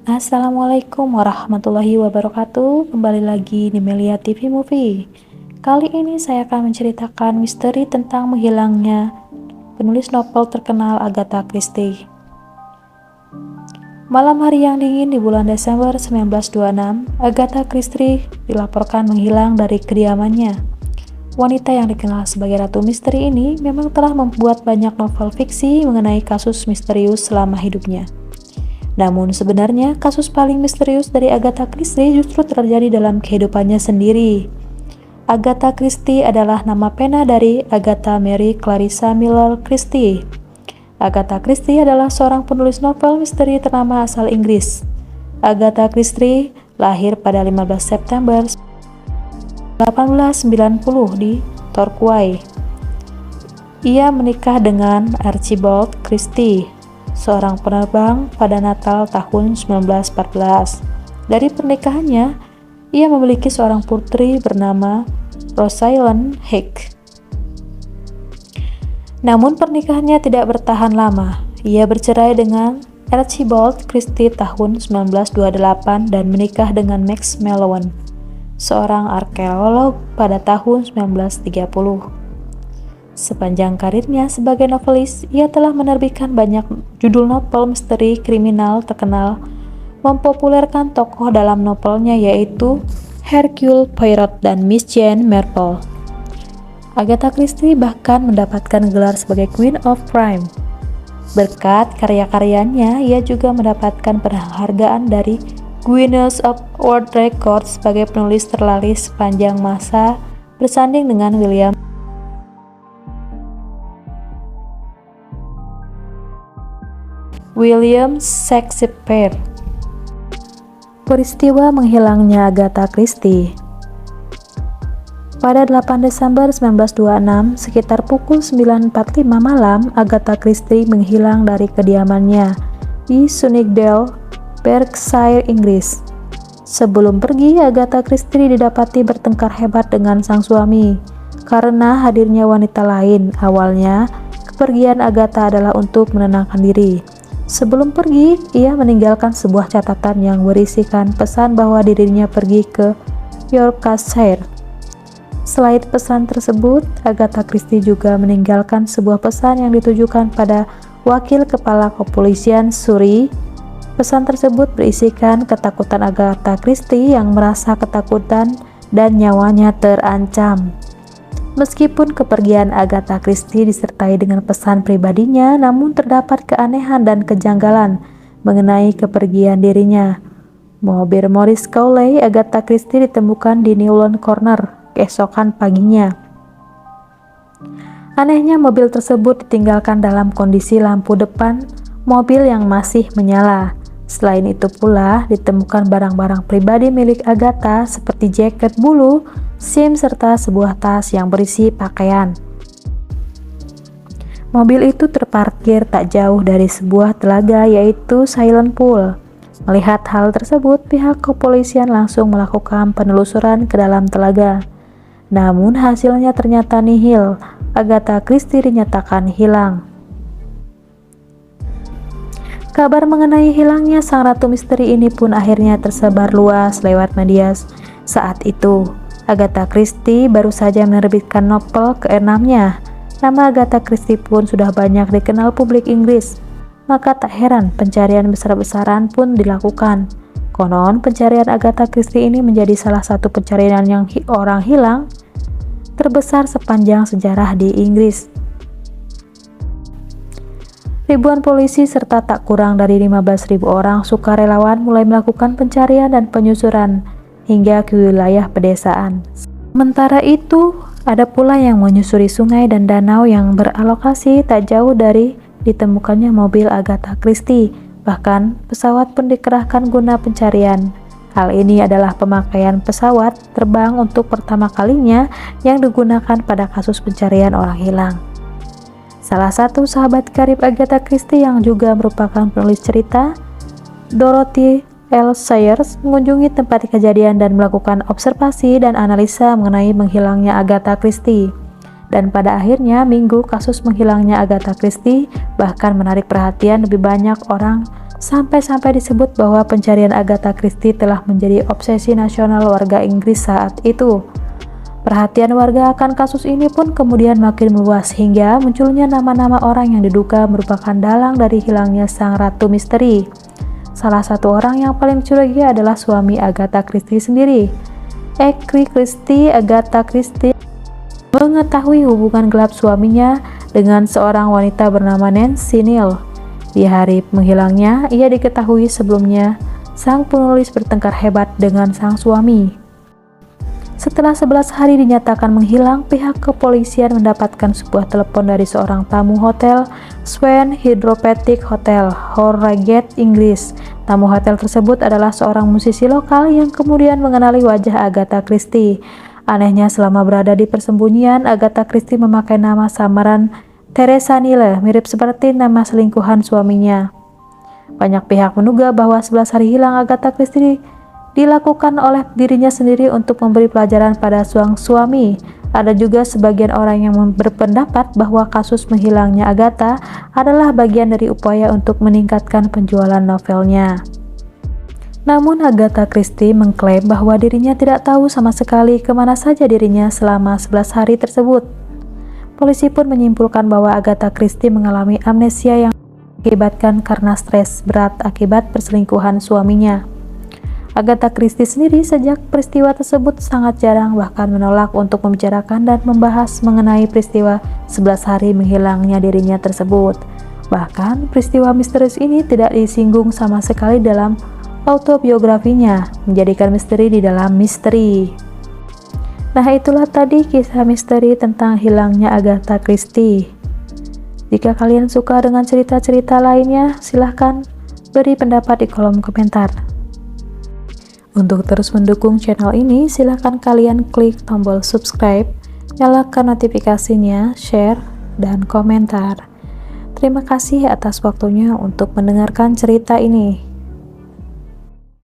Assalamualaikum warahmatullahi wabarakatuh. Kembali lagi di Melia TV Movie. Kali ini saya akan menceritakan misteri tentang menghilangnya penulis novel terkenal Agatha Christie. Malam hari yang dingin di bulan Desember 1926, Agatha Christie dilaporkan menghilang dari kediamannya. Wanita yang dikenal sebagai Ratu Misteri ini memang telah membuat banyak novel fiksi mengenai kasus misterius selama hidupnya. Namun sebenarnya kasus paling misterius dari Agatha Christie justru terjadi dalam kehidupannya sendiri. Agatha Christie adalah nama pena dari Agatha Mary Clarissa Miller Christie. Agatha Christie adalah seorang penulis novel misteri ternama asal Inggris. Agatha Christie lahir pada 15 September 1890 di Torquay. Ia menikah dengan Archibald Christie, seorang penerbang, pada Natal tahun 1914. Dari pernikahannya, ia memiliki seorang putri bernama Rosalind Hicks. Namun pernikahannya tidak bertahan lama. Ia bercerai dengan Archibald Christie tahun 1928 dan menikah dengan Max Malone, seorang arkeolog, pada tahun 1930. Sepanjang karirnya sebagai novelis, ia telah menerbitkan banyak judul novel misteri kriminal terkenal, mempopulerkan tokoh dalam novelnya yaitu Hercule Poirot dan Miss Jane Marple. Agatha Christie bahkan mendapatkan gelar sebagai Queen of Crime. Berkat karya-karyanya, ia juga mendapatkan penghargaan dari Guinness World Record sebagai penulis terlaris sepanjang masa, bersanding dengan William Shakespeare. Peristiwa menghilangnya Agatha Christie. Pada 8 Desember 1926, sekitar pukul 9.45 malam, Agatha Christie menghilang dari kediamannya di Sunningdale, Berkshire, Inggris. Sebelum pergi, Agatha Christie didapati bertengkar hebat dengan sang suami. Karena hadirnya wanita lain, awalnya kepergian Agatha adalah untuk menenangkan diri. Sebelum pergi, ia meninggalkan sebuah catatan yang berisikan pesan bahwa dirinya pergi ke Yorkshire. Selain pesan tersebut, Agatha Christie juga meninggalkan sebuah pesan yang ditujukan pada wakil kepala kepolisian Surrey. Pesan tersebut berisikan ketakutan Agatha Christie yang merasa ketakutan dan nyawanya terancam. Meskipun kepergian Agatha Christie disertai dengan pesan pribadinya, namun terdapat keanehan dan kejanggalan mengenai kepergian dirinya. Mobil Maurice Cowley Agatha Christie ditemukan di Newland Corner keesokan paginya. Anehnya, mobil tersebut ditinggalkan dalam kondisi lampu depan mobil yang masih menyala. Selain itu pula, ditemukan barang-barang pribadi milik Agatha seperti jaket bulu, SIM, serta sebuah tas yang berisi pakaian. Mobil itu terparkir tak jauh dari sebuah telaga yaitu Silent Pool. Melihat hal tersebut, pihak kepolisian langsung melakukan penelusuran ke dalam telaga. Namun hasilnya ternyata nihil. Agatha Christie dinyatakan hilang. Kabar mengenai hilangnya sang ratu misteri ini pun akhirnya tersebar luas lewat media. Saat itu, Agatha Christie baru saja menerbitkan novel ke-6-nya. Nama Agatha Christie pun sudah banyak dikenal publik Inggris. Maka tak heran pencarian besar-besaran pun dilakukan. Konon, pencarian Agatha Christie ini menjadi salah satu pencarian yang orang hilang terbesar sepanjang sejarah di Inggris. Ribuan polisi serta tak kurang dari 15.000 orang sukarelawan mulai melakukan pencarian dan penyusuran hingga ke wilayah pedesaan. Sementara itu, ada pula yang menyusuri sungai dan danau yang beralokasi tak jauh dari ditemukannya mobil Agatha Christie. Bahkan, pesawat pun dikerahkan guna pencarian. Hal ini adalah pemakaian pesawat terbang untuk pertama kalinya yang digunakan pada kasus pencarian orang hilang. Salah satu sahabat karib Agatha Christie yang juga merupakan penulis cerita, Dorothy L. Sayers, mengunjungi tempat kejadian dan melakukan observasi dan analisa mengenai menghilangnya Agatha Christie. Dan pada akhirnya Minggu, kasus menghilangnya Agatha Christie bahkan menarik perhatian lebih banyak orang Sampai-sampai disebut bahwa pencarian Agatha Christie telah menjadi obsesi nasional warga Inggris saat itu. Perhatian warga akan kasus ini pun kemudian makin meluas hingga munculnya nama-nama orang yang diduga merupakan dalang dari hilangnya sang ratu misteri. Salah satu orang yang paling curiga adalah suami Agatha Christie sendiri. Christie Agatha Christie mengetahui hubungan gelap suaminya dengan seorang wanita bernama Nancy Neal. Di hari menghilangnya, ia diketahui sebelumnya sang penulis bertengkar hebat dengan sang suami. Setelah 11 hari dinyatakan menghilang, pihak kepolisian mendapatkan sebuah telepon dari seorang tamu hotel Swan Hydropathic Hotel, Harrogate, Inggris. Tamu hotel tersebut adalah seorang musisi lokal yang kemudian mengenali wajah Agatha Christie. Anehnya, selama berada di persembunyian, Agatha Christie memakai nama samaran Teresa Neal, mirip seperti nama selingkuhan suaminya. Banyak pihak menduga bahwa 11 hari hilang Agatha Christie dilakukan oleh dirinya sendiri untuk memberi pelajaran pada sang suami. Ada juga sebagian orang yang berpendapat bahwa kasus menghilangnya Agatha adalah bagian dari upaya untuk meningkatkan penjualan novelnya. Namun Agatha Christie mengklaim bahwa dirinya tidak tahu sama sekali kemana saja dirinya selama 11 hari tersebut. Polisi pun menyimpulkan bahwa Agatha Christie mengalami amnesia yang diakibatkan karena stres berat akibat perselingkuhan suaminya. Agatha Christie sendiri sejak peristiwa tersebut sangat jarang bahkan menolak untuk membicarakan dan membahas mengenai peristiwa 11 hari menghilangnya dirinya tersebut. Bahkan peristiwa misterius ini tidak disinggung sama sekali dalam autobiografinya, menjadikan misteri di dalam misteri. Nah, itulah tadi kisah misteri tentang hilangnya Agatha Christie. Jika kalian suka dengan cerita-cerita lainnya, silahkan beri pendapat di kolom komentar. Untuk terus mendukung channel ini, silahkan kalian klik tombol subscribe, nyalakan notifikasinya, share, dan komentar. Terima kasih atas waktunya untuk mendengarkan cerita ini.